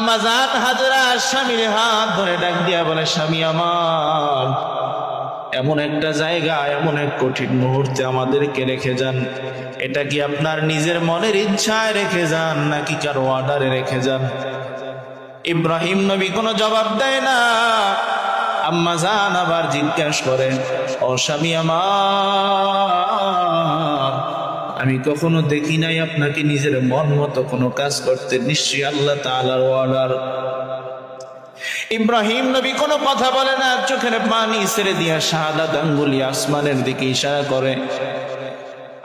আম্মা জান হাজেরা স্বামীর হাত ধরে ডাক দিয়া বলে, স্বামী আমার, এমন একটা জায়গা, এমন এক কঠিন মুহূর্তে আমাদেরকে রেখে যান। এটা কি আপনার নিজের মনের ইচ্ছায় রেখে যান নাকি কারো অর্ডারে রেখে যান? ইব্রাহিম নবী কোনো জবাব দেয় না। আম্মা জান আবার জিজ্ঞাসা করে, ও স্বামী আমার, আমি কখনো দেখি নাই আপনাকে নিজের মন মতো কোনো কাজ করতে, নিশ্চয়ই আল্লাহ তাআলার অর্ডার। ইব্রাহিম নবী কোনো কথা বলে না, চোখের পানি ছেড়ে দিয়া শাহাদাত আঙ্গুলি আসমানের দিকে ইশারা করে।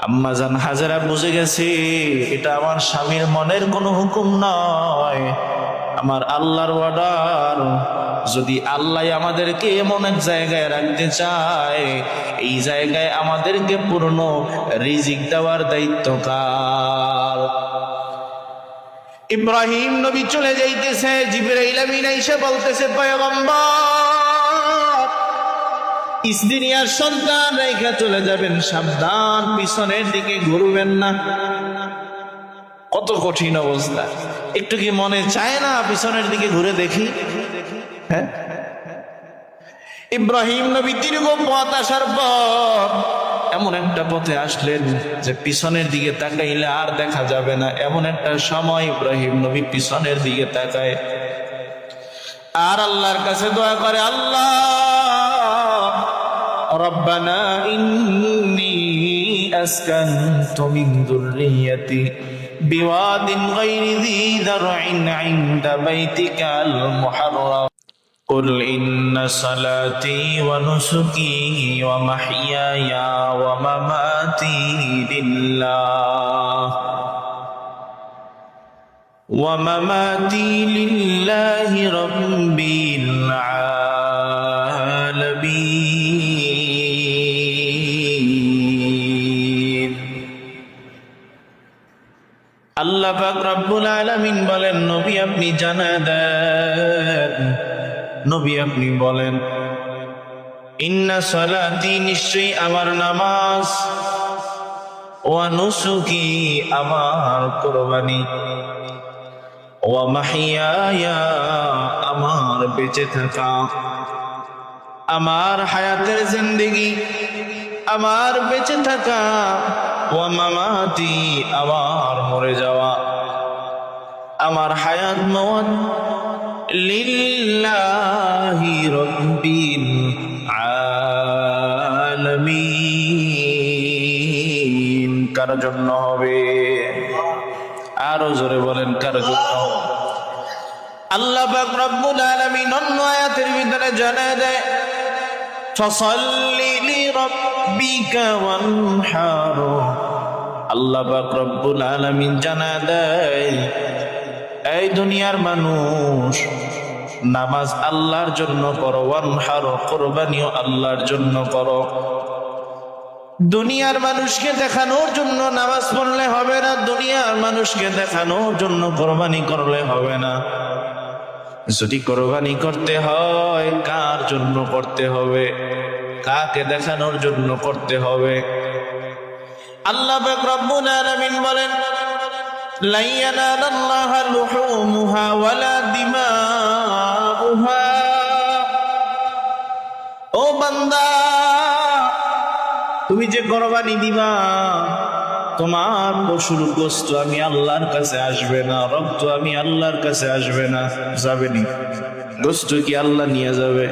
আম্মা জান হাজেরা বুঝে গেছে এটা আমার স্বামীর মনের কোনো হুকুম নয়, আমার আল্লাহর অর্ডার। যদি আল্লাহ আমাদেরকে এমন এক জায়গায় রাখতে চায়, এই জায়গায় আমাদেরকে পূর্ণ রিজিক দেওয়ার দায়িত্ব কার? ইব্রাহিম নবী চলে যাইতেছে, জিবরাইল আমিন এসে বলতেছে, পয়গম্বর, স্ত্রী আর সন্তান রেখে চলে যাবেন, সাবধান, পিছনের দিকে ঘুরবেন না। কত কঠিন অবস্থা! একটু কি মনে চায় না পিছনের দিকে ঘুরে দেখি? হ্যাঁ, ইব্রাহিম নবী দীর্ঘ পথ আসার পর এমন একটা পথে আসলেন যে পিছনের দিকে তাকাইলে আর দেখা যাবে না। এমন একটা সময় ইব্রাহিম নবী পিছনের দিকে তাকায় আর আল্লাহর কাছে দোয়া করে, আল্লাহ রব্বানা ইন্নী আসকানতু মিন যুররিয়্যাতি বিওয়াদিন গায়রি যী যার'ইন ইনদা বাইতিকাল মুহাররাম قل إن صلاتي ونسكي ومحياي ومماتي لله رب العالمين। আল্লাহ পাক রব্বুল আলামিন বলেন, নবী আপনি জানায় দেন, নবী আপনি বলেন, ইন্না সালাতি, নিশ্চয়ই আমার নামাজ, ওয়া নুসুকি, আমার কুরবানি, ওয়া মাহিয়ায়া, আমার বেঁচে থাকা, আমার হায়াতের জিন্দেগি, আমার বেঁচে থাকা, ওয়া মামাতি, আমার মরে যাওয়া, আমার হায়াত মওত লিল্লাহি রাব্বিল আলামিন, কার জন্য হবে? আরো জোরে বলেন, কার জন্য? আল্লাহ পাক রব্বুল আলামিন অন্য আয়াতের ভিতরে জানায় দেয়, ফাসাল্লি লিরাব্বিকা ওয়ানহার। আল্লাহ পাক রব্বুল আলামিন জানায় দেয়, এই দুনিয়ার মানুষ, নামাজ আল্লাহর জন্য করো, ওয়ানহার, কুরবানিও আল্লাহর জন্য করো। দুনিয়ার মানুষকে দেখানোর জন্য নামাজ পড়লে হবে না, দুনিয়ার মানুষকে দেখানোর জন্য কুরবানি করলে হবে না। যদি কুরবানি করতে হয়, কার জন্য করতে হবে? কাকে দেখানোর জন্য করতে হবে? আল্লাহ পাক রব্বুল আলামিন বলেন, লা ইয়ানালাল্লাহা লুহুমুহা ওয়ালা দিমাউহা। ও বান্দা, তুমি যে কুরবানি দিবা, তোমার পশুর গোশত আমি আল্লাহর কাছে আসবে না, রক্ত আমি আল্লাহর কাছে আসবে না। যাবেনি? গোশত কি আল্লাহ নিয়ে যাবে?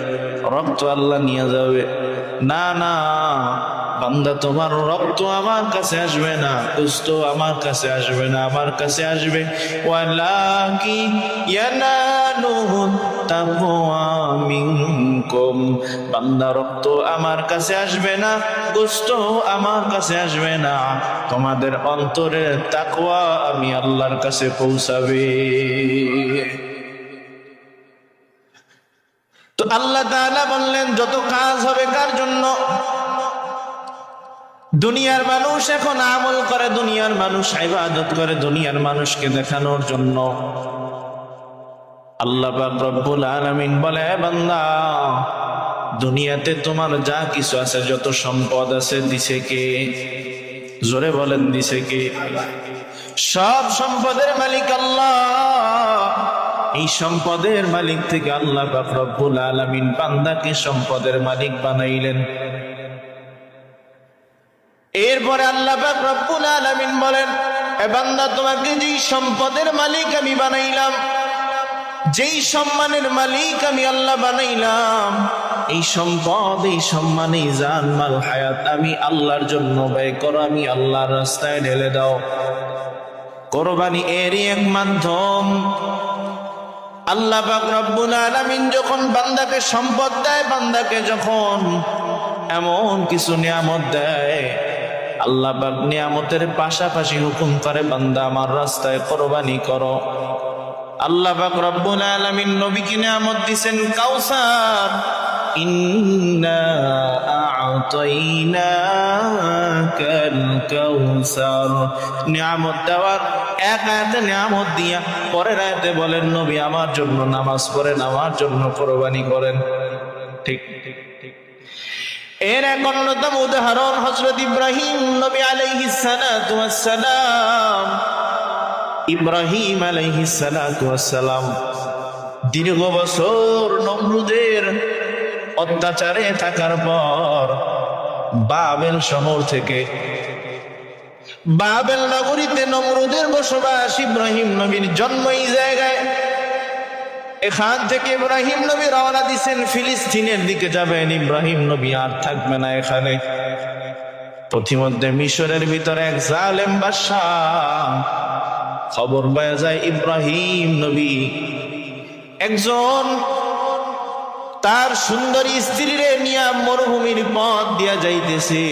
রক্ত আল্লাহ নিয়ে যাবে? না না বান্দা, তোমার রক্ত আমার কাছে আসবে না, গোশত আমার কাছে আসবে না, আমার কাছে আসবে ওয়ালাকিন ইয়ানালুহু তাকওয়া মিনকুম। বান্দা, রক্ত আমার কাছে আসবে না, গোশত আমার কাছে আসবে না, তোমাদের অন্তরের তাকওয়া আমি আল্লাহর কাছে পৌঁছাবে। তো আল্লাহ তাআলা বললেন, যত কাজ হবে কার জন্য? দুনিয়ার মানুষ এখন আমল করে, দুনিয়ার মানুষ ইবাদত করে, দুনিয়ার মানুষকে দেখানোর জন্য। আল্লাহ পাক রব্বুল আলামিন বলে, বান্দা, দুনিয়াতে তোমার যা কিছু আছে, যত সম্পদ আছে, দিছে কে? জোরে বলেন, দিছে কে? সব সম্পদের মালিক আল্লাহ। এই সম্পদের মালিক থেকে আল্লাহ পাক রব্বুল আলামিন বান্দাকে সম্পদের মালিক বানাইলেন। এরপরে আল্লাহ পাক রব্বুল আলামিন বলেন, এ বান্দা, তোমাকে যেই সম্পদের মালিক আমি বানাইলাম, যেই সম্মানের মালিক আমি আল্লাহ বানাইলাম, এই সম্পদ, এই সম্মান, এই জান মাল হায়াত আমি আল্লাহর জন্য ব্যয় করো, আমি আল্লাহর রাস্তায় ঢেলে দাও। কোরবানি এরই এক মাধ্যম। আল্লাহ পাক রব্বুল আলামিন যখন বান্দাকে সম্পদ দেয়, বান্দাকে যখন এমন কিছু নিয়ামত দেয়, আল্লাহ পাক নিয়ামতের পাশাপাশি হুকুম করে, বান্দা আমার রাস্তায় কোরবানি করো। আল্লাহ পাক রব্বুল আলামিন নবীকে নিয়ামত দিয়েছেন কাউসার। ইন্না আ'তাইনাকাল কাউসার। নিয়ামত দেওয়ার এক আয়াতে নিয়ামত দিয়া পরের আয়াতে বলেন, নবী আমার জন্য নামাজ পড়েন, আমার জন্য কোরবানি করেন। ঠিক ঠিক ঠিক। এর এক অন্যতম উদাহরণ হযরত ইব্রাহিম নবী আলাইহিস সালাতু ওয়াস সালাম। ইব্রাহিম আলাইহিস সালাতু ওয়াস সালাম দীর্ঘ বছর নমরুদের অত্যাচারে থাকার পর বাবেল শহর থেকে, বাবেল নগরীতে নমরুদের বসবাস, ইব্রাহিম নবীর জন্ম এই জায়গায়। এখান থেকে ইব্রাহিম নবী রওনা দিয়েছেন ফিলিস্তিনের দিকে যাবেন। ইব্রাহিম নবী আর থাকবে না এখানে। পথিমধ্যে মিশরের ভিতরে এক জালেম বাদশাহ খবর পাওয়া যায়, ইব্রাহিম নবী একজন তার সুন্দরী স্ত্রীরে নিয়ে মরুভূমির পথ দিয়া যাইতেছে।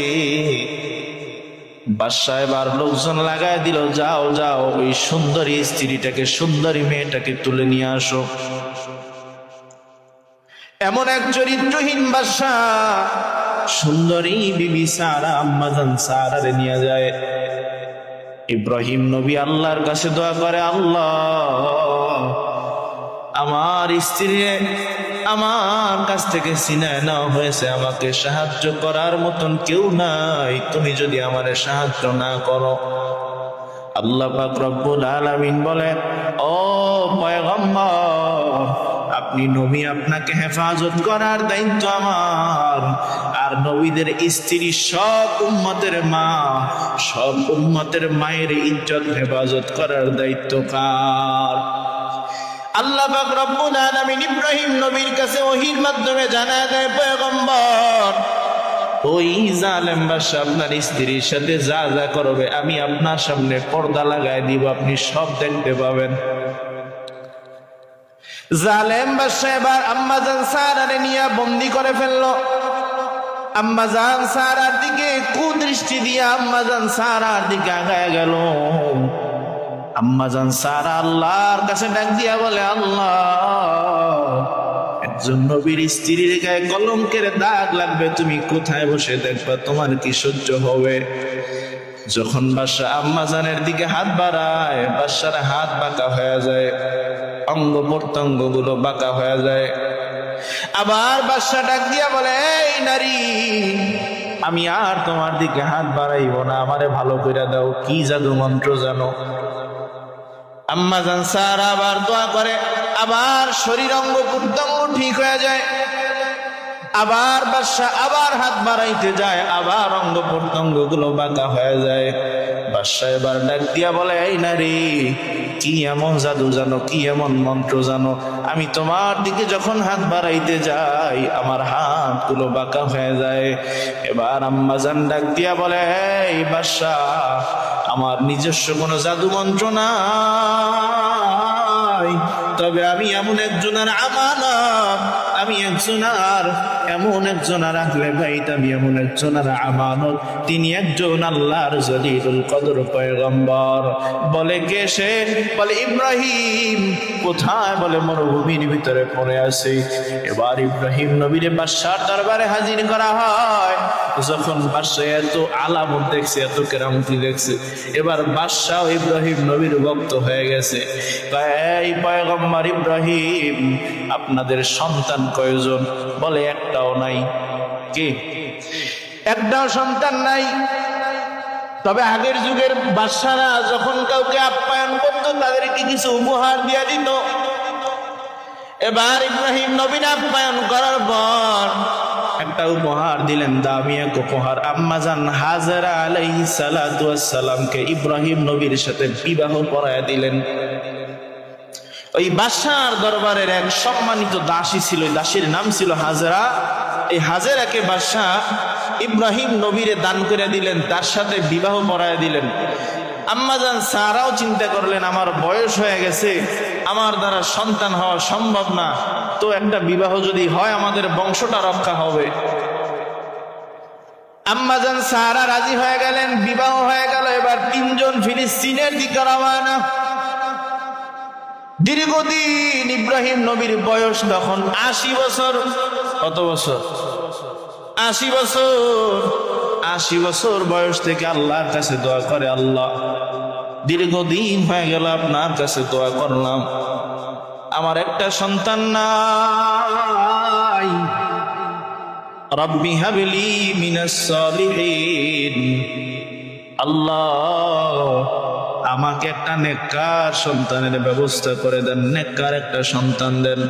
বাদশাহ এবার লোকজন লাগায় দিল, যাও যাও ওই সুন্দরী স্ত্রীটাকে, সুন্দরী মেয়েটাকে তুলে নিয়ে আসো। এমন এক চরিত্রহীন বাদশাহ সুন্দরী বিবি সারা, আম্মাজান সারারে নিয়ে যায়। ইব্রাহিম নবী আল্লাহর কাছে দোয়া করে, আল্লাহ আমার স্ত্রী আমার কাছ থেকে ছিনায় নেওয়া হয়েছে, আমাকে সাহায্য করার মতন কেউ নাই, তুমি যদি আমারে সাহায্য না করো। আল্লাহ পাক রব্বুল আলামিন বলে, ও পয়গম্বর, আপনি নবী, আপনাকে হেফাজত করার দায়িত্ব আমার। আর নবীদের স্ত্রী সব উম্মতের মা, সব উম্মতের মায়ের ইজ্জত হেফাজত করার দায়িত্ব কার? আল্লাহ পাক রব্বুল আলামিন ইব্রাহিম নবীর কাছে ওহীর মাধ্যমে জানায় দেয়, পয়গম্বর, ওই জালেম বাদশা আপনার স্ত্রীর সাথে যা যা করবে আমি আপনার সামনে পর্দা লাগায় দিব, আপনি সব দেখতে পাবেন। জালেম বাদশা এবার আম্মাজান সারারে নিয়ে বন্দি করে ফেললো। আম্মাজান সারার দিকে কুদৃষ্টি দিয়ে আম্মাজান সারার দিকে আগায় গেল। আম্মাজান সারা আল্লাহর কাছে ডাক দিয়া বলে, আল্লাহ, একজন নবীর স্ত্রীর গায়ে কলঙ্কের দাগ লাগবে, তুমি কোথায় বসে দেখবা, তোমার কি সহ্য হবে? যখন বাদশা আম্মাজানের দিকে হাত বাড়ায়, বাদশার হাত বাঁকা হয়ে যায়, অঙ্গ প্রত্যঙ্গ গুলো বাঁকা হয়ে যায়। আবার বাদশা ডাক দিয়া বলে, এই নারী, আমি আর তোমার দিকে হাত বাড়াইব না, আমারে ভালো করে দাও, কি জাদু মন্ত্র জানো? আম্মাজান সারা আবার দোয়া করে, আবার শরীর অঙ্গ প্রত্যঙ্গ ঠিক হয়ে যায়। আবার বাদশাহ আবার হাত বাড়াইতে যায়, আবার অঙ্গ প্রত্যঙ্গ গুলো বাঁকা হয়ে যায়। বাদশাহ এবার ডাক দিয়া বলে, এই নারী, কি এমন জাদু জানো, কি এমন মন্ত্র জানো? আমি তোমার দিকে যখন হাত বাড়াইতে যাই আমার হাত গুলো বাঁকা হয়ে যায়। এবার আম্মাজান ডাক দিয়া বলে, এই বাদশাহ, আমার নিজস্ব কোনো জাদু মন্ত্র নাই, তবে আমি এমন একজনের আমানত, আমি একজনের এমন একজনের আহলে বাইত, আমি এমন একজনের আমানত, তিনি একজন আল্লাহর জলিলুল কদর পয়গম্বর। বলে কে সে? বলে ইব্রাহিম। কোথায়? বলে মরুভূমির ভিতরে পড়ে আছে। এবার ইব্রাহিম নবীর বাদশার দরবারে হাজির করা হয়। যখন বাদশা এত আলামত দেখছে, এত কেরামতি দেখছে, এবার বাদশাহ ইব্রাহিম নবীর ভক্ত হয়ে গেছে। এই পয়গম্বর ইব্রাহিম, আপনাদের সন্তান কয়জন? বলে একটাও নাই। কি? একটাও সন্তান নাই। তবে আগের যুগের বাদশারা যখন কাউকে আপ্যায়ন করত, তাদেরকে কিছু উপহার দিয়া দিত। এবার ইব্রাহিম নবীর আপ্যায়ন করার পর একটা উপহার দিলেন, দামি এক উপহার। আম্মাজান হাজেরা আলাইহিস সালাতু ওয়াস সালামকে ইব্রাহিম নবীর সাথে বিবাহ পড়ায়া দিলেন। ওই বাদশার দরবারের এক সম্মানিত দাসী ছিল, দাসীর নাম ছিল হাজেরা। এই হাজেরাকে বাদশাহ ইব্রাহিম নবীরে দান করে দিলেন, তার সাথে বিবাহ পড়ায়া দিলেন। আম্মাজান সারাও চিন্তা করলেন, আমার বয়স হয়ে গেছে, আমার দ্বারা সন্তান হওয়া সম্ভব না, তো একটা বিবাহ যদি হয় আমাদের বংশটা রক্ষা হবে। আম্মাজান সারা রাজি হয়ে গেলেন, বিবাহ হয়ে গেল। এবার তিনজন ফিলিস্তিনের দিকে রওনা। দীর্ঘদিন ইব্রাহিম নবীর বয়স তখন 80 বছর। কত বছর? 80 বছর। 80 বছর বয়স থেকে আল্লাহর কাছে দোয়া করে, আল্লাহ দীর্ঘদিন হয়ে গেল আপনার কাছে দোয়া করলাম, আমার একটা সন্তান নাই। রব্বি হাবলি মিনাস সালিহিন, আল্লাহ আমাকে একটা নেককার সন্তানের ব্যবস্থা করে দেন, নেককার একটা সন্তান দেন।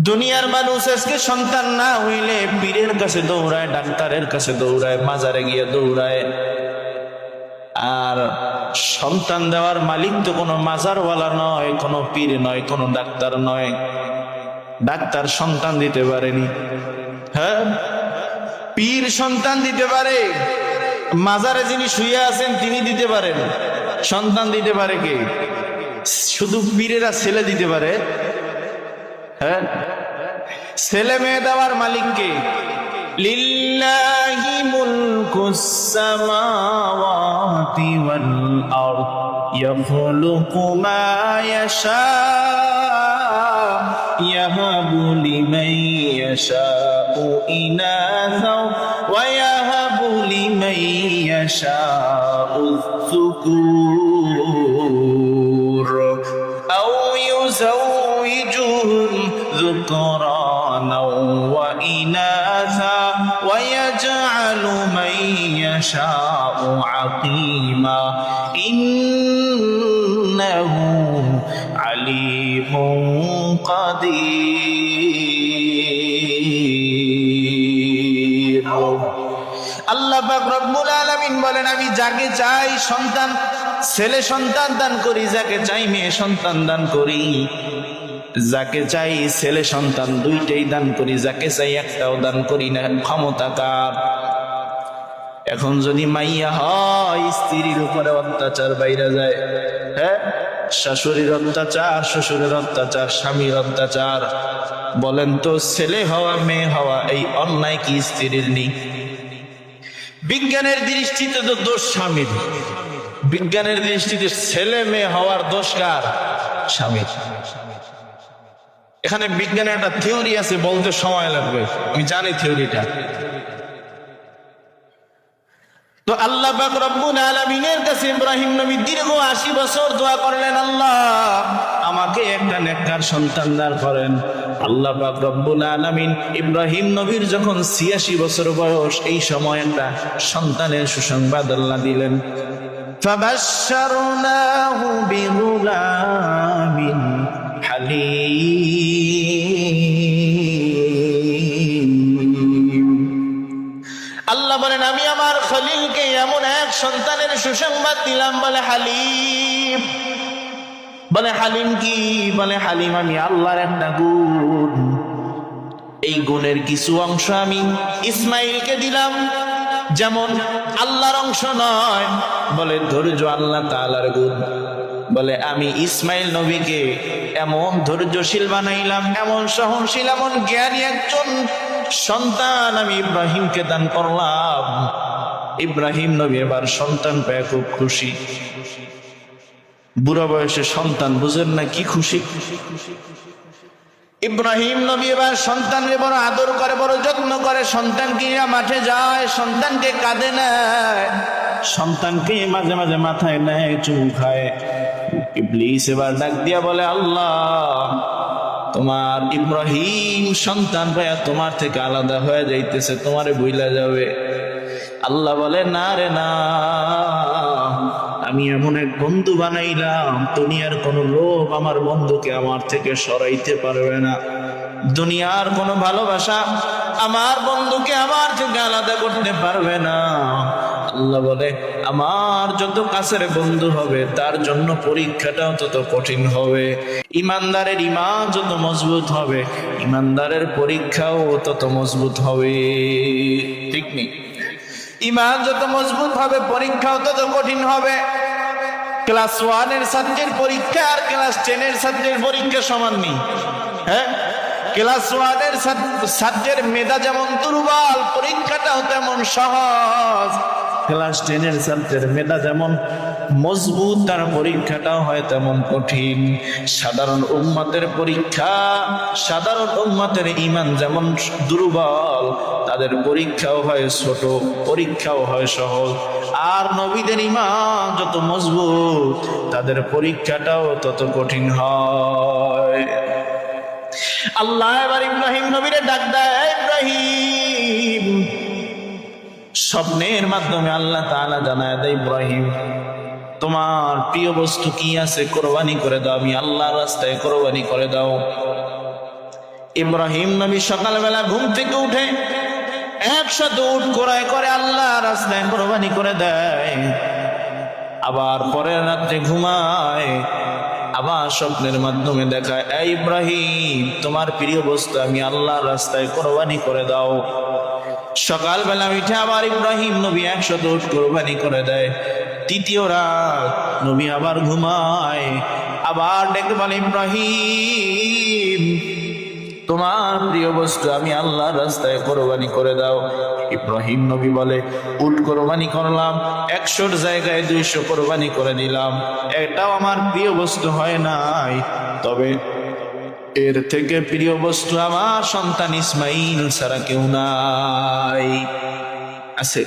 দুনিয়ার মানুষ আজকে সন্তান না হইলে পীরের কাছে দৌড়ায়, ডাক্তারের কাছে দৌড়ায়, মাজারে গিয়ে দৌড়ায়। আর সন্তান দেওয়ার মালিক তো কোনো মাজারওয়ালা নয়, কোনো পীর নয়, কোনো ডাক্তার নয়। ডাক্তার সন্তান দিতে পারেনি, হ্যাঁ, পীর সন্তান দিতে পারে। মাজারে যিনি শুয়ে আছেন তিনি দিতে পারেন, সন্তান দিতে পারে কে? শুধু পীরেরা ছেলে দিতে পারে। হ্যাঁ, ছেলে মেয়ে দেওয়ার মালিক কে? লিল্লাহি মুলকুস সামাওয়াতি ওয়াল আরদ ইয়াখলুকু মা ইয়াশা ইয়াহাবু লিমান ইয়াশাউ ইনাসা ওয়া ইয়াহাবু লিমান ইয়াশাউ যুকুর আও ইউযাওয়িজুহুম যুকরানা ওয়া ইনাসা ওয়া ইয়াজআলু মান ইয়াশাউ আকিমা ইন্নাহু আলিমুন কাদির। আল্লাহ পাক রব্বুল আলামিন বলেন, আমি যাকে চাই সন্তান, ছেলে সন্তান দান করি, যাকে চাই মেয়ে সন্তান দান করি, যাকে চাই ছেলে সন্তান দুইটাই দান করি, যাকে চাই একটাও দান করি না। ক্ষমতা কার? এখন যদি মাইয়া হয়, স্ত্রীর উপরে অত্যাচার বাইরে যায়, হ্যাঁ, শাশুড়ির অত্যাচার, শ্বশুরের অত্যাচার, স্বামীর অত্যাচার। বলেন তো, ছেলে হওয়া মেয়ে হওয়া এই অন্যায় কি স্ত্রীর নেই? বিজ্ঞানের দৃষ্টিতে তো দোষ স্বামীর, বিজ্ঞানের দৃষ্টিতে ছেলে মেয়ে হওয়ার দোষ কার? স্বামীর। এখানে বিজ্ঞানের একটা থিওরি আছে, বলতে সময় লাগবে, আমি জানি থিওরিটা। তো আল্লাহ পাক রব্বুল আলামিনের কাছে ইব্রাহিম নবী দীর্ঘ 80 বছর দোয়া করলেন, আল্লাহ আমাকে একটা নেককার সন্তান দান করেন। আল্লাহ পাক রব্বুল আলামিন ইব্রাহিম নবীর যখন 86 বছর বয়স, এই সময় একটা সন্তানের সুসংবাদ আল্লাহ দিলেন। ফাবাশশারনাহু বিগুলামিন হালিম। আল্লাহ বলেন, আমি আমার খলিলকে এমন এক সন্তানের সুসংবাদ দিলাম, বলে হালিম। বলে হালিম কি? বলে হালিম আমি আল্লাহর একটা গুণ, এই গুণের কিছু অংশ আমি ইসমাইলকে দিলাম, যেমন আল্লাহর অংশ নয়। বলে ধৈর্য আল্লাহ তাআলার গুণ। বলে আমি ইসমাইল নবীকে এমন ধৈর্যশীল বানাইলাম, এমন সহনশীল, এমন জ্ঞানী একজন সন্তান আমি ইব্রাহিমকে দান করলাম। ইব্রাহিম নবী এবার সন্তান পেয়ে খুব খুশি। বুড়া বয়সে সন্তান, বুঝেন না কি খুশি? ইব্রাহিম নবী এবার সন্তানকে বড় আদর করে, বড় যত্ন করে। সন্তানকে মাঠে যায়, সন্তানকে কাঁধে নেয়, সন্তানকে মাঝে মাঝে মাথায় নেয়, চুমু খায়। ইবলিস এবার ডাক দিয়া বলে, আল্লাহ তোমার ইব্রাহিম সন্তান ভাইয়া তোমার থেকে আলাদা হয়ে যাইতেছে, তোমারে ভুইলা যাবে। আল্লাহ বলে, না রে না, আমি এমন এক বন্ধু বানাইলাম, দুনিয়ার কোন লোক আমার বন্ধুকে আমার থেকে সরাইতে পারবে না। দুনিয়ার কোন ভালোবাসা আমার বন্ধুকে আমার থেকে আলাদা করতে পারবে না। আল্লাহ বলে, আমার যত কাছের বন্ধু হবে তার জন্য পরীক্ষাটাও তত কঠিন হবে। ইমানদারের ইমান যত মজবুত হবে, ইমানদারের পরীক্ষাও তত মজবুত হবে। ঠিক নেই? ইমান যত মজবুত হবে, পরীক্ষাও তত কঠিন হবে। ক্লাস 1 এর ছাত্রের পরীক্ষা আর ক্লাস 10 এর ছাত্রের পরীক্ষা সমান নেই। হ্যাঁ, ক্লাস 1 এর ছাত্রের মেধা যেমন দুর্বল, পরীক্ষাটাও তেমন সহজ। ক্লাস 10 এর ছাত্রের মেধা যেমন মজবুত, তার পরীক্ষাটাও হয় তেমন কঠিন। সাধারণ উম্মতের পরীক্ষা, সাধারণ উম্মতের ঈমান যেমন দুর্বল, তাদের পরীক্ষাও হয় ছোট, পরীক্ষাও হয় সহজ। আর নবীদের ঈমান যত মজবুত, তাদের পরীক্ষাটাও তত কঠিন হয়। আল্লাহ এবার ইব্রাহিম নবীরে ডাক দেয়, ইব্রাহিম। স্বপ্নের মাধ্যমে আল্লাহ তাআলা জানায় দেয়, ইব্রাহিম তোমার প্রিয় বস্তু কি আছে, কোরবানি করে দাও, আমি আল্লাহর রাস্তায় কোরবানি করে দাও। ইব্রাহিম নবী সকালবেলা ঘুম থেকে উঠে 100 উট ক্রয় করে আল্লাহর রাস্তায় কোরবানি করে দেয়। আবার পরের রাত্রে ঘুমায়, আবার স্বপ্নের মাধ্যমে দেখায়, এই ইব্রাহিম তোমার প্রিয় বস্তু আমি আল্লাহর রাস্তায় কোরবানি করে দাও। সকালবেলা উঠে আবার ইব্রাহিম নবী 100 উট কোরবানি করে দেয়। তৃতীয় রাত নবী আবার ঘুমায়, আবার ডেকে বলে, ইব্রাহিম তোমার প্রিয় বস্তু আমি আল্লাহর রাস্তায় কোরবানি করে দাও। ইব্রাহিম নবী বলে, উট কোরবানি করলাম, 100 জায়গায় 200 কোরবানি করে দিলাম, এটাও আমার প্রিয় বস্তু হয় নাই। তবে এর থেকে প্রিয় বস্তু আমার সন্তান ইসমাইল ছাড়া কেউ নাই। আছে।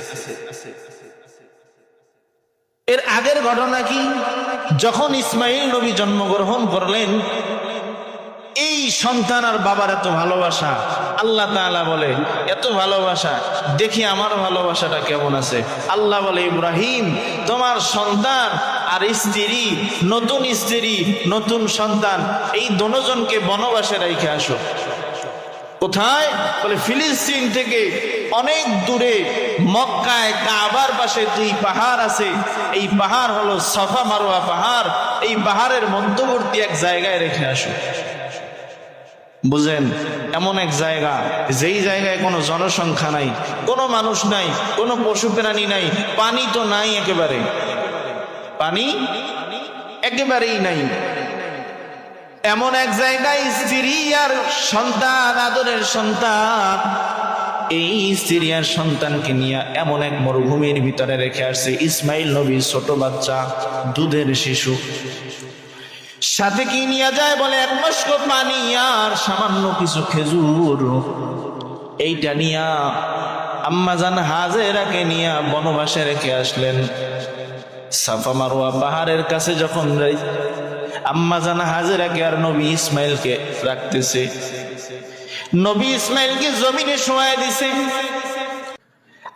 এর আগের ঘটনা কি? যখন ইসমাইল নবী জন্মগ্রহণ করলেন, এই সন্তান আর বাবার এত ভালোবাসা, আল্লাহ তাআলা বলে এত ভালোবাসা, দেখি আমার ভালোবাসাটা কেমন আছে। আল্লাহ বলে, ইব্রাহিম তোমার সন্তান আর স্ত্রী, নতুন স্ত্রী নতুন সন্তান, এই দুজনকে বনবাসে রেখে আসো। কোথায়? বলে ফিলিস্তিন থেকে অনেক দূরে মক্কায় কাবার পাশে 2 পাহাড় আছে। এই পাহাড় হলো সাফা মারওয়া পাহাড়। এই পাহাড়ের মধ্যবর্তী এক জায়গায় রেখে আসো। বুঝেন, এমন এক জায়গা, যেই জায়গায় কোনো জনসংখ্যা নাই, কোনো মানুষ নাই, কোনো পশু প্রাণী নাই, পানি তো নাই, একেবারে পানি একেবারেই নাই। এমন এক জায়গায় স্ত্রী আর সন্তান, আদরের সন্তান, এই স্ত্রী আর সন্তানকে নিয়ে এমন এক মরুভূমির ভিতরে রেখে আসছে। ইসমাইল নবী ছোট বাচ্চা, দুধের শিশু। সাথে কি নিয়ে যায়? বলে 1 মশক পানি আর সামান্য কিছু খেজুর। এইটা নিয়া আম্মাজান হাজেরাকে নিয়ে বনবাসে রেখে আসলেন। সাফা মারওয়া পাহাড়ের কাছে যখন আম্মাজান হাজেরাকে আর নবী ইসমাইলকে রাখতেছে, নবী ইসমাইলকে জমিনে শোয়ায় দিছে।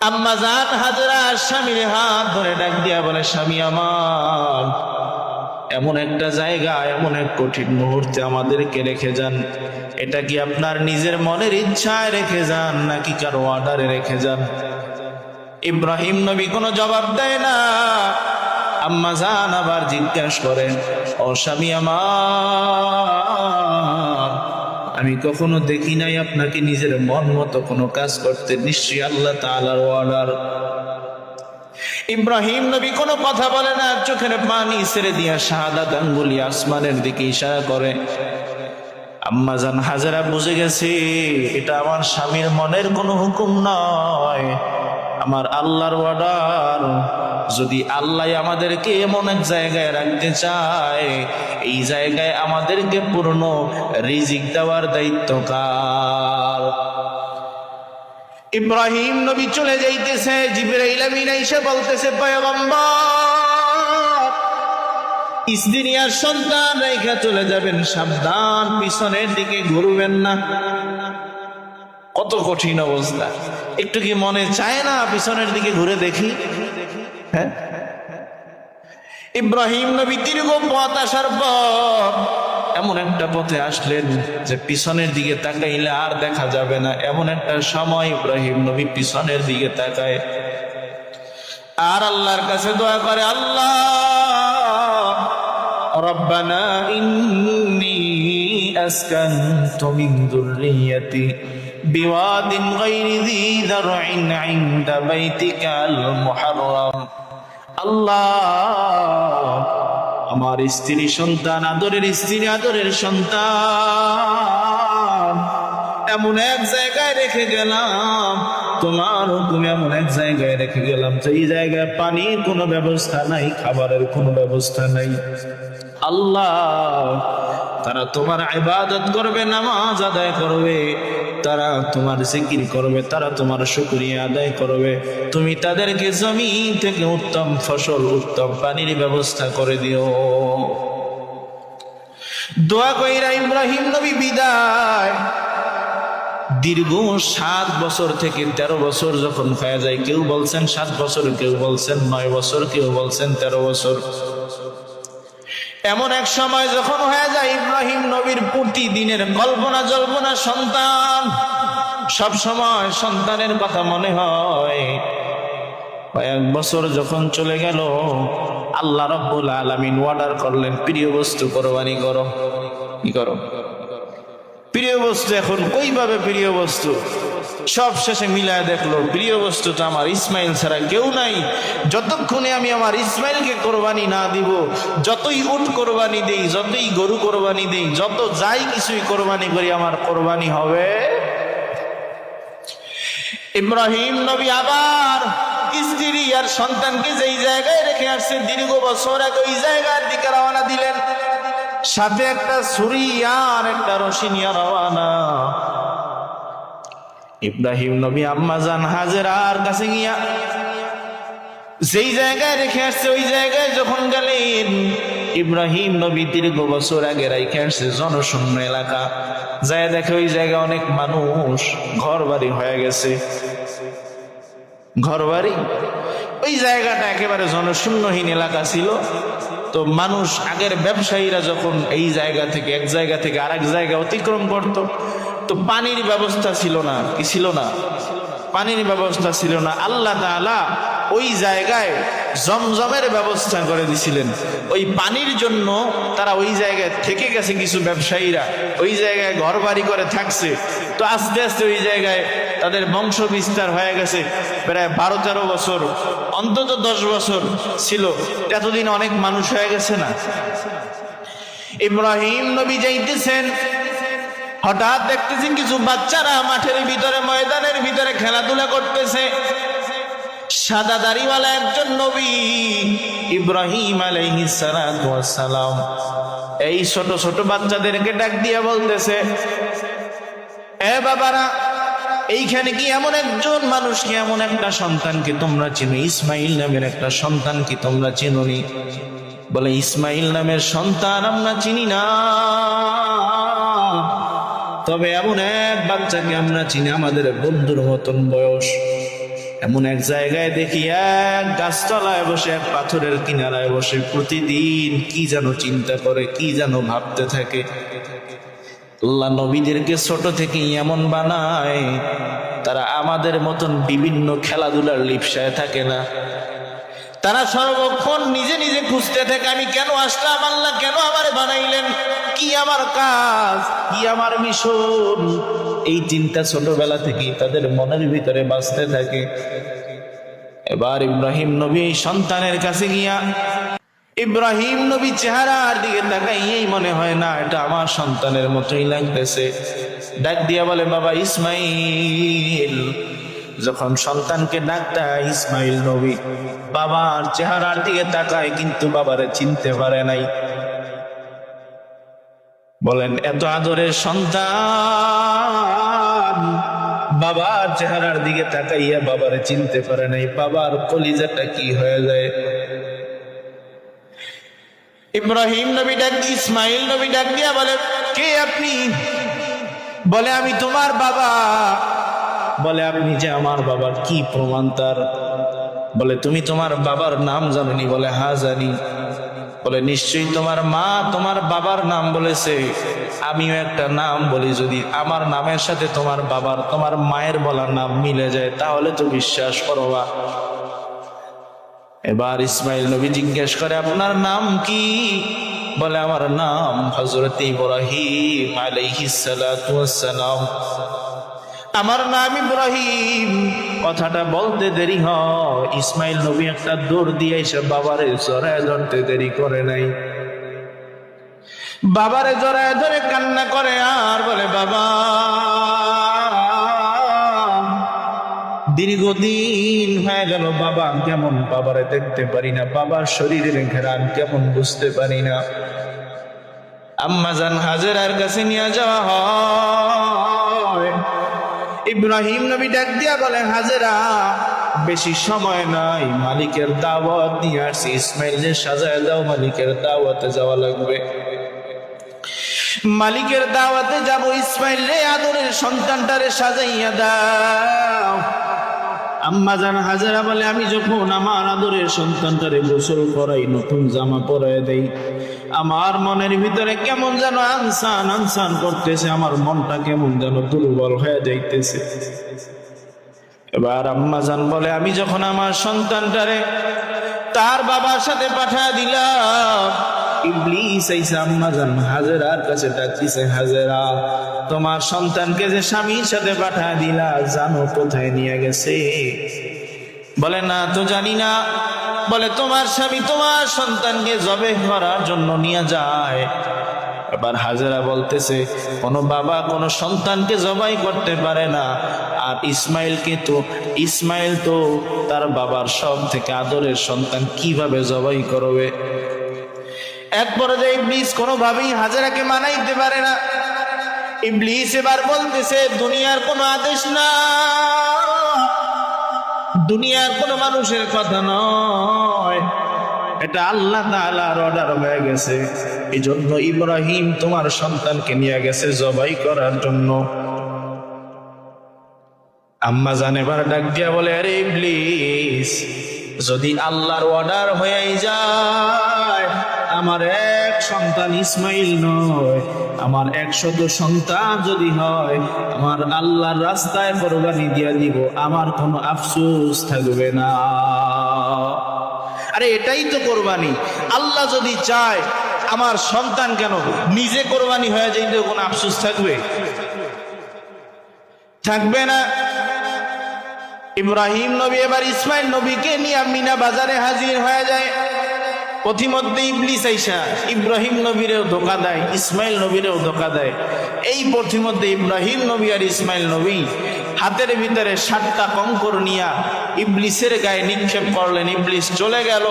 আম্মাজান হাজেরা স্বামীর হাত ধরে ডাক দিয়া বলে, স্বামী আমার, এমন একটা জায়গা, এমন এক কঠিন মুহূর্তে আমাদেরকে রেখে যান। এটা কি আপনার নিজের মনের ইচ্ছায় রেখে যান নাকি কারো অর্ডারে রেখে যান? ইব্রাহিম নবী কোনো জবাব দেয় না। আম্মাজান আবার জিজ্ঞাসা করেন, ও স্বামী আমার, আমি কখনো দেখি নাই আপনাকে নিজের মন মতো কোনো কাজ করতে, নিশ্চয়ই আল্লাহ তাআলার অর্ডার। ইব্রাহিম নবী কোনো কথা বলে না, চোখের পানি ছেড়ে দিয়া শাহাদাত আঙ্গুলি আসমানের দিকে ইশারা করে। আম্মাজান হাজেরা বুঝে গেছে, এটা আমার স্বামীর মনের কোনো হুকুম নয়, আমার আল্লাহর অর্ডার। যদি আল্লাহ আমাদেরকে এমন এক জায়গায় রাখতে চায়, এই জায়গায় আমাদেরকে পূর্ণ রিজিক দেওয়ার দায়িত্ব কার? ইব্রাহিম নবী চলে যাইতেছে, জিবরাইল আমিন এসে বলতেছে, পয়গম্বর, স্ত্রী আর সন্তান রেখে চলে যাবেন, সাবধান, পিছনের দিকে ঘুরবেন না। কত কঠিন অবস্থা! একটু কি মনে চায় না পিছনের দিকে ঘুরে দেখি? হ্যাঁ, ইব্রাহিম নবী দীর্ঘ পথ আসার পর এমন একটা পথে আসলেন যে পিছনের দিকে তাকাইলে আর দেখা যাবে না। এমন একটা সময় ইব্রাহিম নবী পিছনের দিকে তাকায় আর আল্লাহর কাছে দোয়া করে, আল্লাহ রব্বানা ইন্নী আসকানতু মিন যুররিয়্যাতি বিওয়াদিন গায়রি যী যার'ইন ইনদা বাইতিকাল মুহাররাম। আল্লাহ, আমার স্ত্রী সন্তান, আদরের স্ত্রী, আদরের সন্তান এমন এক জায়গায় রেখে গেলাম, তোমার হুকুমে এমন এক জায়গায় রেখে গেলাম যে এই জায়গায় পানির কোনো ব্যবস্থা নাই, খাবারের কোনো ব্যবস্থা নাই। আল্লাহ, তারা তোমার ইবাদত করবে, নামাজ আদায় করবে, তারা তোমার জিকির করবে, তারা তোমার শুকরিয়া আদায় করবে, তুমি তাদেরকে জমিন থেকে উত্তম ফসল, উত্তম পানির ব্যবস্থা করে দিও। দোয়া কইরা ইব্রাহিম নবী বিদায়। দীর্ঘ 7 বছর থেকে 13 বছর যখন হয়ে যায়, কেউ বলছেন 7 বছর, কেউ বলছেন 9 বছর, কেউ বলছেন 13 বছর। এমন এক সময় যখন হয়ে যায়, ইব্রাহিম নবীর প্রতিদিনের কল্পনা জল্পনা সন্তান, সব সময় সন্তানের কথা মনে হয়। কয়েক বছর যখন চলে গেল, আল্লাহ রাব্বুল আলামিন অর্ডার করলেন, প্রিয় বস্তু কোরবানি করো। কি করো? প্রিয় বস্তু। এখন কইভাবে প্রিয় বস্তু? সব শেষে মিলায় দেখলো, প্রিয় বস্তু তো আমার ইসমাইল ছাড়া কেউ নাই। যতক্ষণে আমি আমার ইসমাইলকে কোরবানি না দিব, যতই উট কোরবানি দেই, যতই গরু কোরবানি দেই, যত যাই কিছুই কোরবানি করি, আমার কোরবানি হবে। ইব্রাহিম নবী আবার স্ত্রী আর সন্তানকে যেই জায়গায় রেখে আসছে দীর্ঘ বছর আগে, ওই জায়গার দিকে রওনা দিলেন। সাথে একটা ছুরি আর একটা রশি নিয়ে রওনা। ইব্রাহিম নবী আম্মা জান হাজেরার কাছে গিয়া যেই জায়গায় রেখে আসছে ওই জায়গায় যখন গেলেন, ইব্রাহিম নবী দীর্ঘ বছর আগে রেখে আসছে জনশূন্য এলাকা। যায় দেখে ওই জায়গায় অনেক মানুষ, ঘর বাড়ি হয়ে গেছে, ঘর বাড়ি। ওই জায়গাটা একেবারে জনশূন্যহীন এলাকা ছিল। তো মানুষ, আগের ব্যবসায়ীরা যখন এই জায়গা থেকে এক জায়গা থেকে আরেক জায়গা অতিক্রম করত, তো পানির ব্যবস্থা ছিল না। কি ছিল না? পানির ব্যবস্থা ছিল না। আল্লাহ তাআলা ওই জায়গায় জমজমের ব্যবস্থা করে দিছিলেন। ওই পানির জন্য তারা ওই জায়গায় থেকে গেছে, কিছু ব্যবসায়ীরা ওই জায়গায় ঘর বাড়ি করে থাকছে। তো আস্তে আস্তে ওই জায়গায় তাদের বংশ বিস্তার হয়ে গেছে। প্রায় 12-13 বছর, অন্তত 10 বছর ছিল। এতদিন অনেক মানুষ হয়ে গেছে না? ইব্রাহিম নবী যাইতেছেন, হঠাৎ দেখতেছেন কিছু বাচ্চারা মাঠের ভিতরে, ময়দানের ভিতরে খেলাধুলা করতেছে। সাদা দাড়িওয়ালা একজন নবী, ইব্রাহিম আলাইহিস সালাতু ওয়াস সালাম, এই ছোট ছোট বাচ্চাদেরকে ডাক দিয়ে বলতেছে, এ বাবারা, এইখানে কি এমন একজন মানুষ, কি এমন একটা সন্তানকে তোমরা চিনো? ইসমাইল নামের একটা সন্তান কি তোমরা চিনোনি? বলে, ইসমাইল নামের সন্তান আমরা চিনি না, তবে এমন এক বাচ্চাকে আমরা চিনি, আমাদের বন্ধুর মতন বয়স। এমন এক জায়গায় দেখি এক গাছতলায় বসে, এক পাথরের কিনারায় বসে প্রতিদিন কি যেন চিন্তা করে, কি যেন ভাবতে থাকে। আল্লাহ নবীদেরকে ছোট থেকেই এমন বানায়, তারা আমাদের মতন বিভিন্ন খেলাধুলার লিপ্সায় থাকে না। তারা সর্বক্ষণ নিজে নিজে খুঁজতে থাকে, আমি কেন আসলাম, আল্লাহ কেন আমারে বানাইলেন, কি আমার কাজ, কি আমার মিশন। এই চিন্তা ছোটবেলা থেকেই তাদের মনের ভিতরে বাঁচতে থাকে। এবার ইব্রাহিম নবী সন্তানের কাছে গিয়া, ইব্রাহিম নবী চেহারার দিকে তাকাইয়েই মনে হয় না, এটা আমার সন্তানের মতোই লাগতেছে। ডাক দিয়া বলে, বাবা ইসমাইল। যখন সন্তানকে ডাক দেয় ইসমাইল নবী, বাবার চেহারার দিকে তাকায়, কিন্তু বাবারে চিনতে পারে নাই। বলেন, এত আদরের সন্তান বাবার চেহারার দিকে তাকাইয়া বাবারে চিনতে পারে নাই, বাবার কলিজাটা কি হয়ে যায়। ইব্রাহিম নবী ডাক, ইসমাইল নবী ডাক দিয়া বলে, কে আপনি? বলে, আমি তোমার বাবা। বলে, আপনি যে আমার বাবার কি প্রমাণ তার? বলে, তুমি তোমার বাবার নাম জানোনি? বলে, হ্যাঁ জানি। বলে নিশ্চয়ই তোমার মা তোমার বাবার নাম বলেছে, আমিও একটা নাম বলি, যদি আমার নামের সাথে তোমার বাবার তোমার মায়ের বলার নাম মিলে যায় তাহলে তো বিশ্বাস করবা। এবার ইসমাইল নবী জিজ্ঞেস করে আপনার নাম কি? বলে আমার নাম হযরত ইব্রাহিম আলাইহিস সালাতু ওয়াস সালাম। আমার নাম ইব্রাহিম। কথাটা বলতে দেরি হয়, ইসমাইল নবী একটা দৌড় দিয়ে এসে বাবারে জড়ায় ধরতে দেরি করে নাই। বাবারে জড়ায় ধরে কান্না করে আর বলে বাবা, দীর্ঘদিন হয়ে গেল বাবা কেমন, বাবারে দেখতে পারি না, বাবার শরীরের ঘ্রাণ কেমন বুঝতে পারি না। আম্মা জান হাজেরার কাছে নিয়ে যাওয়া হয়। ইব্রাহিম নবী ডাক দিয়া বলে হাজেরা, বেশি সময় নাই, মালিকের দাওয়াত নিয়ে আসছি, ইসমাইলকে সাজায় দাও, মালিকের দাওয়াতে যাওয়া লাগবে। মালিকের দাওয়াতে যাব, ইসমাইলে আদরের সন্তানটারে সাজাইয়া দাও। আম্মা জান হাজেরা বলে আমি যখন আমার আদরের সন্তানটারে গোসল করাই, নতুন জামা পরায় দেই, আমার মনের ভিতরে কেমন যেন আনসান আনসান করতেছে, আমার মনটা কেমন যেন দুর্বল হয়ে যাইতেছে। এবার আম্মা জান বলে আমি যখন আমার সন্তানটারে তার বাবার সাথে পাঠিয়ে দিলাম, ইবলিস আইসা আম্মা জান হাজেরার কাছে ডাকতেছে, হাজেরা তোমার সন্তানকে যে স্বামীর সাথে পাঠিয়ে দিলা জানো কোথায় নিয়ে গেছে? বলে না তো জানি না। বলে তোমার স্বামী তোমার সন্তানকে জবেহ করার জন্য নিয়ে যায়। এবার হাজেরা বলতেছে কোন বাবা কোন সন্তানকে জবাই করতে পারে না, আর ইসমাইল তো তার বাবার সব থেকে আদরের সন্তান, কিভাবে জবাই করবে? এরপরে যে ইবলিস কোনোভাবেই হাজেরাকে মানাইতে পারে না। ইবলিস এবার বলতেছে দুনিয়ার কোনো আদেশ না, দুনিয়ার কোনো মানুষের কথা নয়, এটা আল্লাহ তাআলার অর্ডার হয়ে গেছে। এই জন্য ইব্রাহিম তোমার সন্তানকে নিয়ে গেছে জবাই করার জন্য। আম্মা জান এবার ডাক দিয়া বলে আরে ইবলিস, যদি আল্লাহর অর্ডার হয়ে যায়, আমার এক সন্তান ইসমাইল নয়, আমার 100 সন্তান যদি হয়, আমার আল্লাহর রাস্তায় কোরবানি দিয়া দিব, আমার কোনো আফসোস থাকবে না। আরে এটাই তো কোরবানি। আল্লাহ যদি চায় আমার সন্তান কেন নিজে কোরবানি হয়ে যাইতে কোনো আফসোস থাকবে? থাকবে না। ইব্রাহিম নবী এবার ইসমাইল নবীকে নিয়ে মিনা বাজারে হাজির হয়ে যায়। পথিমধ্যে ইবলিস আইসা ইব্রাহিম নবীরেও ধোকা দেয়, ইসমাইল নবীরেও ধোকা দেয়। এই পথিমধ্যে ইব্রাহিম নবী আর ইসমাইল নবী হাতের ভিতরে 7টা কঙ্কর নিয়া ইবলিসের গায়ে নিক্ষেপ করলেন। ইবলিস চলে গেল।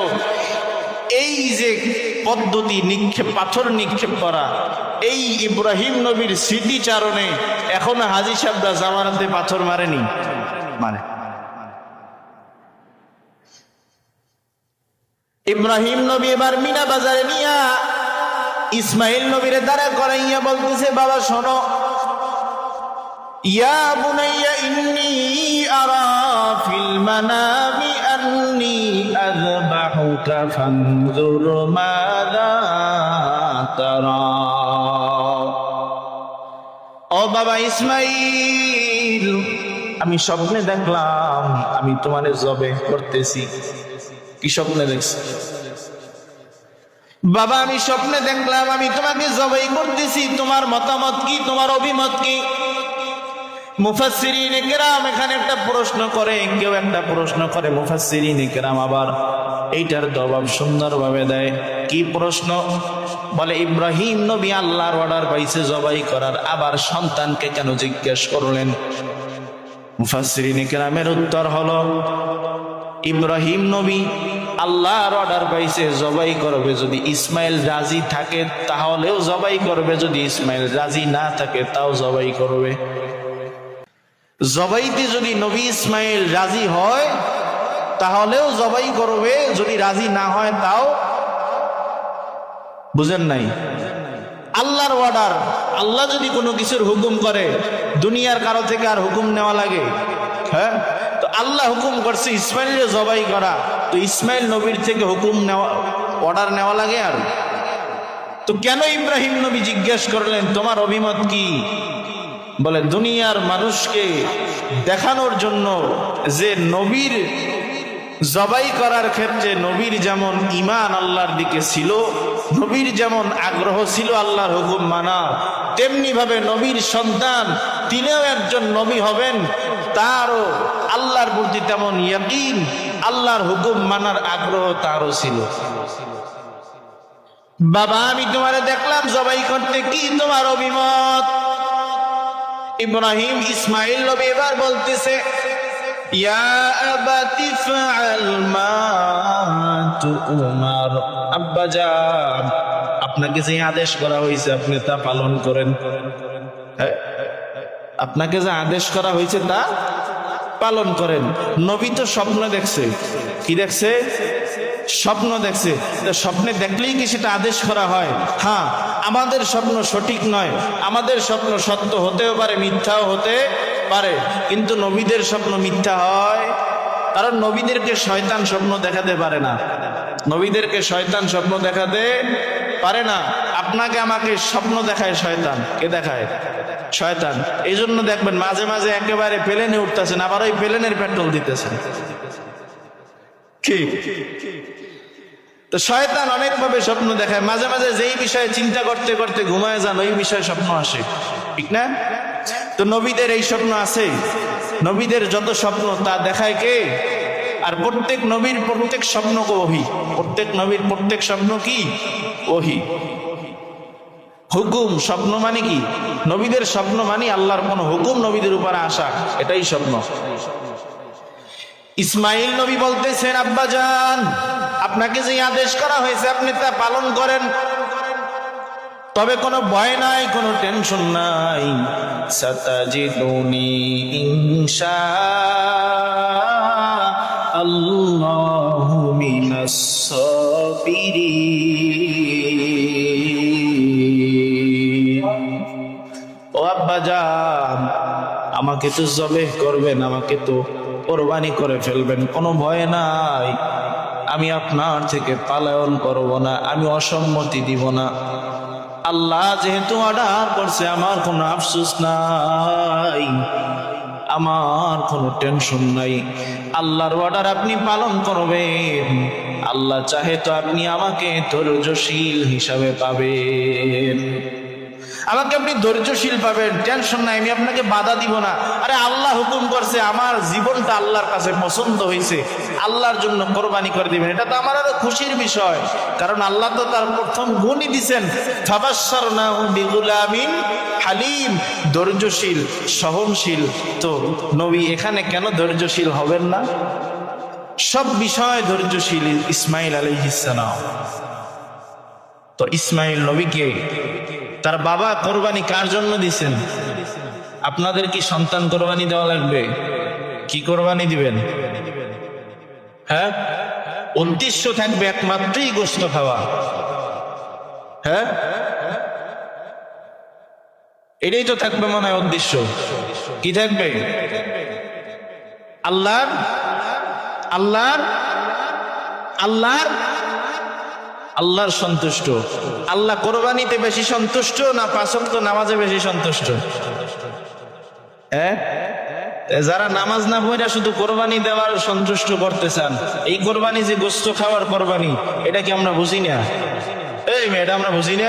এই যে পদ্ধতি নিক্ষেপ, পাথর নিক্ষেপ করা, এই ইব্রাহিম নবীর স্মৃতিচারণে এখনো হাজী সাহেবরা জামানাতে পাথর মারেনি, মানে ইব্রাহিম নবী এবার মিনা বাজারে নিয়া ইসমাইল নবীরে দাঁড়া করাইয়া বলতেছে বাবা শোনো, ইয়া বুনাইয়া ইন্নী আরা ফিল মানামি আন্নী আযবাহুকা ফানজুর মাযা তারা। ও বাবা ইসমাইল, আমি স্বপ্নে দেখলাম আমি তোমারে জবেহ করতেছি। কি স্বপ্নে দেখছি? বাবা আমি স্বপ্নে দেখলাম আমি তোমাকে জবাই করতেছি, তোমার মতামত কি, তোমার অভিমত কি? মুফাসসিরিনে কেরাম এখানে একটা প্রশ্ন করে, কেউ একটা প্রশ্ন করে, মুফাসসিরিনে কেরাম আবার এইটার জবাব সুন্দরভাবে দেয়। কি প্রশ্ন? বলে ইব্রাহিম নবী আল্লাহর অর্ডার পাইছে জবাই করার, আবার সন্তানকে কেন জিজ্ঞেস করলেন? মুফাসসিরিনে কেরামের উত্তর হলো ইব্রাহিম নবী আল্লাহর অর্ডার পাইছে জবাই করবে, যদি ইসমাইল রাজি থাকে তাহলেও জবাই করবে, যদি ইসমাইল রাজি না থাকে তাও জবাই করবে। জবাইতে যদি নবী ইসমাইল রাজি হয় তাহলেও জবাই করবে, যদি রাজি না হয় তাও। বুঝেন নাই? আল্লাহর অর্ডার, আল্লাহ যদি কোনো কিছুর হুকুম করে দুনিয়ার কারো থেকে আর হুকুম নেওয়া লাগে? হ্যাঁ, তো আল্লাহ হুকুম করছে ইসমাইলের জবাই করা, তো ইসমাইল নবীর থেকে হুকুম নেওয়া অর্ডার নেওয়া লাগে। আর তো কেন ইব্রাহিম নবী জিজ্ঞেস করলেন তোমার অভিমত কি? বলে দুনিয়ার মানুষকে দেখানোর জন্য যে নবীর জবাই করার ক্ষেত্রে নবীর যেমন ঈমান আল্লাহর দিকে ছিল, নবীর যেমন আগ্রহ ছিল আল্লাহর হুকুম মানা, তেমনি ভাবে নবীর সন্তান তিনিও একজন নবী হবেন, তারও আল্লাহর প্রতি তেমন ইয়াকিন, আল্লাহর হুকুম মানার আগ্রহ তারও ছিল। বাবা আমি তোমারে দেখলাম জবাই করতে, কি তোমার অভিমত? ইব্রাহিম ইসমাইল নবী এবার বলতেছে ইয়া আবাতি ফাআল মা তুমার, আব্বাজান আপনাকে যে আদেশ করা হয়েছে আপনি তা পালন করেন। আপনাকে যে আদেশ করা হয়েছে তা পালন করেন। নবী তো স্বপ্ন দেখছে। কি দেখছে? স্বপ্ন দেখছে। স্বপ্নে দেখলেই কি সেটা আদেশ করা হয়? হ্যাঁ, আমাদের স্বপ্ন সঠিক নয়, আমাদের স্বপ্ন সত্য হতেও পারে, মিথ্যাও হতে পারে, কিন্তু নবীদের স্বপ্ন মিথ্যা হয়, কারণ নবীদেরকে শয়তান স্বপ্ন দেখাতে পারে না। নবীদেরকে শয়তান স্বপ্ন দেখাতে পারে না। আপনাকে আমাকে স্বপ্ন দেখায় শয়তান। কে দেখায়? শয়তান। এই জন্য দেখবেন মাঝে মাঝে একেবারে প্লেনে উঠতেছেন, আবার ওই প্লেনের পেট্রোল দিতেছেন। ঠিক তো শয়তান অনেকভাবে স্বপ্ন দেখায়। মাঝে মাঝে যেই বিষয়ে চিন্তা করতে করতে ঘুমায় যান ওই বিষয়ে স্বপ্ন আসে, ঠিক না? তো নবীদের এই স্বপ্ন আছে। নবীদের যত স্বপ্ন তা দেখায় কে? আর প্রত্যেক নবীর প্রত্যেক স্বপ্ন ওহী। প্রত্যেক নবীর প্রত্যেক স্বপ্ন কি? ওহী। হুকুম। স্বপ্ন মানে কি? নবীদের স্বপ্ন মানে আল্লাহর কোন হুকুম নবীদের উপরে আসা, এটাই স্বপ্ন। ইসমাইল নবী বলতেছেন আব্বাজান আপনাকে যে আদেশ করা হয়েছে আপনি তা পালন করেন, তবে কোনো ভয় নাই, কোনো টেনশন নাই। সাতাজিদুনি ইনশাআল্লাহু মিনাস সাবিরিন। ও আব্বাজান আমাকে তো জবেহ করবেন, আমাকে তো কোরবানি করে ফেলবেন, কোনো ভয় নাই। আমি আপনার থেকে পালায়ন করব না, আমি অসম্মতি দিব না। আল্লাহ যেহেতু অর্ডার করছে আমার কোনো আফসোস নাই, আমার কোনো টেনশন নাই। আল্লাহর অর্ডার আপনি পালন করবেন। আল্লাহ চাহে তো আপনি আমাকে ধৈর্যশীল হিসাবে পাবেন, আমাকে আপনি ধৈর্যশীল পাবেন, টেনশন নাই, আমি আপনাকে বাধা দিব না। আরে আল্লাহ হুকুম করছে, আমার জীবনটা আল্লাহর কাছে পছন্দ হয়েছে, আল্লাহর জন্য কোরবানি করে দিবেন, এটা তো আমার আরো খুশির বিষয়। কারণ আল্লাহ তো তার প্রথম গুণই দিচ্ছেন ফাবাশশারনাহু বিগুলামিন হালিম, ধৈর্যশীল, সহনশীল। তো নবী এখানে কেন ধৈর্যশীল হবেন না? সব বিষয় ধৈর্যশীল ইসমাইল আলাইহিস সালাম। তো ইসমাইল নবীকে তার বাবা কোরবানি কার জন্য দিছেন? আপনাদের কি সন্তান কোরবানি দেওয়া লাগবে? কি কোরবানি দিবেন? হ্যাঁ, উদ্দেশ্য থাকবে একমাত্রই গোশত খাওয়া। হ্যাঁ, এটাই তো থাকবে মনে হয় উদ্দেশ্য। কি থাকবে? আল্লাহর আল্লাহর আল্লাহর আল্লাহর সন্তুষ্ট। আল্লাহ কোরবানিতে বেশি সন্তুষ্ট না পাঁচ ওয়াক্ত নামাজে বেশি সন্তুষ্ট? হ্যাঁ, যারা নামাজ না পড়ে শুধু কোরবানি দেওয়ার সন্তুষ্ট করতে চান, এই কোরবানি যে গোশত খাওয়ার কোরবানি, এটা কি আমরা বুঝি না? এই এটা আমরা বুঝি না।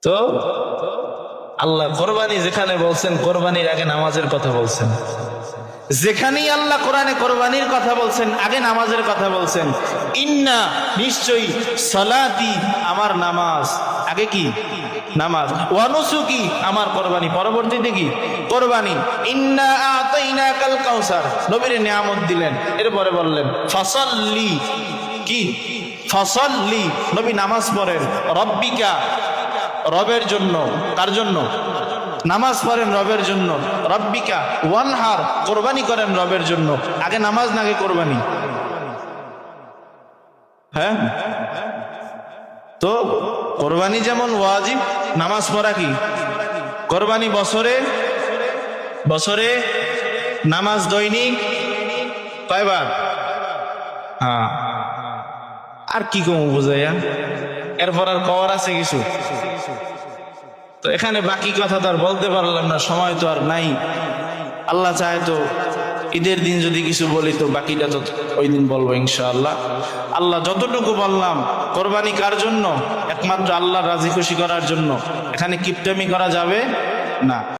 তো আল্লাহ কোরবানি যেখানে বলছেন, কোরবানির আগে নামাজের কথা বলছেন। যেখানেই আল্লাহ কোরআনে কোরবানির কথা বলছেন, আগে নামাজের কথা বলছেন। ইন্না নিশ্চয়ই, সালাতি আমার নামাজ, আগে কি? নামাজ। ওয়া নুসুকি আমার কোরবানি, পরবর্তীতে কি? কোরবানি। ইন্না আতাইনাকাল কাউসার, নবীর নিয়ামত দিলেন, এরপরে বললেন ফাসাল্লি, কি? ফাসাল্লি, নবী নামাজ পড়েন, রব্বিকা রবের জন্য। কার জন্য? নামাজ পড়েন রবের জন্য। রব্বিকা ওয়ানহার, কোরবানি করেন রবের জন্য। আগে নামাজ না আগে কোরবানি? হ্যাঁ, তো কোরবানি যেমন ওয়াজিব, নামাজ পড়া কি? কোরবানি বছরে বছরে, নামাজ দৈনিক কয়বার? হ্যাঁ, আর কি কম বুঝাইয়া, এরপর আর কওয়ার আছে কিছু? তো এখানে বাকি কথা তো আর বলতে পারলাম না, সময় তো আর নাই। আল্লাহ চায় তো ঈদের দিন যদি কিছু বলি তো বাকিটা তো ওই দিন বলবো ইনশাআল্লাহ। আল্লাহ যতটুকু বললাম, কোরবানি কার জন্য? একমাত্র আল্লাহ রাজি খুশি করার জন্য। এখানে কিপটামি করা যাবে না।